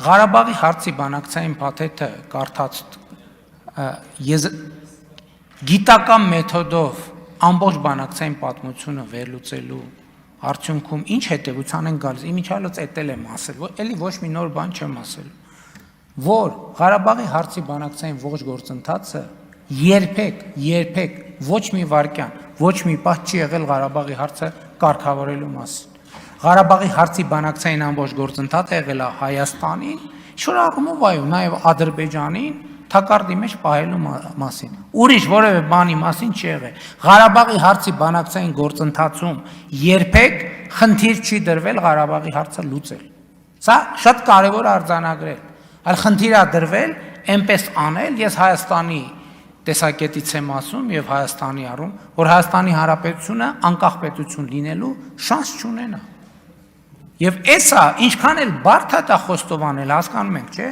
Ղարաբաղի հարցի բանակցային փաթեթը կարդաց գիտական մեթոդով ամբողջ բանակցային պատմությունը վերլուծելու արդյունքում ինչ հետևության են գալիս, իմիջիալոց էտել եմ ասել, էլի ոչ մի նոր բան չեմ ասել, որ Ղարաբաղի հարցի բանակցային ողջ գործընթացը երբեք ոչ մի վարքյան, ոչ մի պահ չի եղել Ղարաբաղի հարցը կարգավորելու մասին։ Ղարաբաղի հարցի բանակցային ամբողջ գործընթացը եղել է Հայաստանին, ինչ-որ առումով այո, նաև Ադրբեջանին թակարդի մեջ պահելու մասին։ Ուրիշ որևէ բանի մասին չի եղել։ Ղարաբաղի հարցի բանակցային գործընթացում երբեք խնդիր չի դրվել Ղարաբաղի հարցը լուծել։ Սա շատ կարևոր արձանագրել։ Այլ խնդիր է դրվել այնպես անել, ես Հայաստանի տեսակետից եմ ասում եւ Հայաստանի առում, որ Հայաստանի Հանրապետությունը անկախ պետություն լինելու շանս չունենա։ Եվ էսա ինչքան էլ բարդ է դա խոստովանել, հասկանում ենք, չէ՞,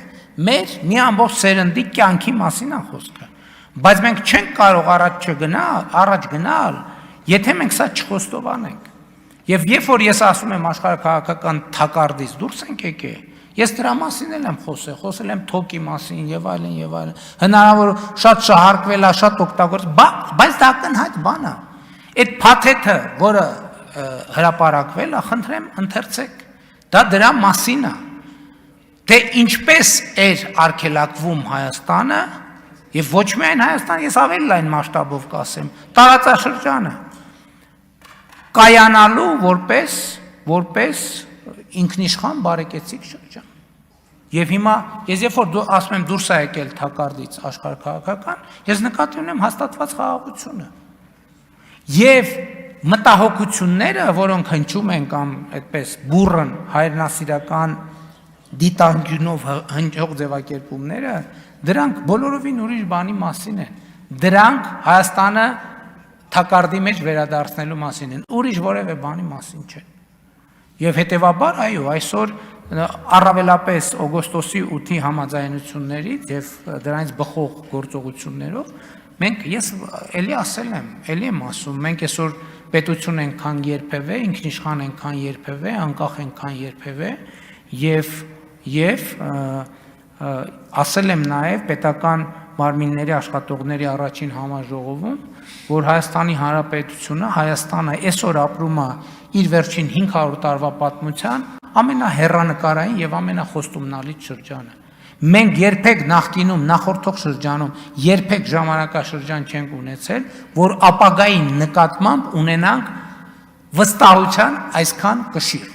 մեր մի ամբողջ սերնդի կյանքի մասին է խոսքը։ Բայց մենք չենք կարող առաջ գնալ, եթե մենք սա չխոստովանենք։ Եվ երբ որ ես ասում եմ աշխարհաքաղաքական թակարդից դուրս ենք եկել, ես դրա մասին եմ խոսել եմ թոկի մասին եւ այլն, հնարավոր շատ շահարկվել է, շատ օգտագործվել, բայց դա ակնհայտ բան է։ Այդ փաթեթը, որը հրապարակվել է, խնդրեմ ընթերցեք, դա դրա մասին է, թե ինչպես էր արգելակվում Հայաստանը եւ ոչ միայն Հայաստանը, ես ավելի լայն մասշտաբով կասեմ, տարածաշրջանը կայանալու որպես ինքնիշխան բարեկեցիկ շրջան։ Եվ հիմա ես երբ որ ասում եմ դուրս է եկել թակարդից աշխարհաքաղաքական, ես նկատի ունեմ հաստատված խաղաղությունը։ Եվ մտահոգությունները, որոնք հնչում են կամ այդպես բուրըն հայրենասիրական դիտանկյունով հնչող ձևակերպումները, դրանք բոլորովին ուրիշ բանի մասին են։ Դրանք Հայաստանը թակարդի մեջ վերադարձնելու մասին են, ուրիշ որևէ բանի մասին չեն։ Եվ հետևաբար, այո, այսօր առավելապես օգոստոսի 8-ի համաձայնություններից եւ դրանից բխող գործողություններով մենք ես էլի ասել եմ, էլի եմ ասում, մենք այսօր պետություն ենք քան երբևէ, ինքնիշխան ենք քան երբևէ, անկախ ենք քան երբևէ եւ ասել եմ նաեւ պետական մարմինների աշխատողների առաջին համաժողովում, որ Հայաստանի Հանրապետությունը, Հայաստանը այսօր ապրում է իր վերջին 500 տարվա պատմության ամենահեռանկարային եւ ամենախոստումնալից շրջանը։ Մենք երբեք նախկինում, նախորդող շրջանում երբեք ժամանակաշրջան չենք ունեցել, որ ապագայի նկատմամբ ունենանք վստահության այսքան կշիռ։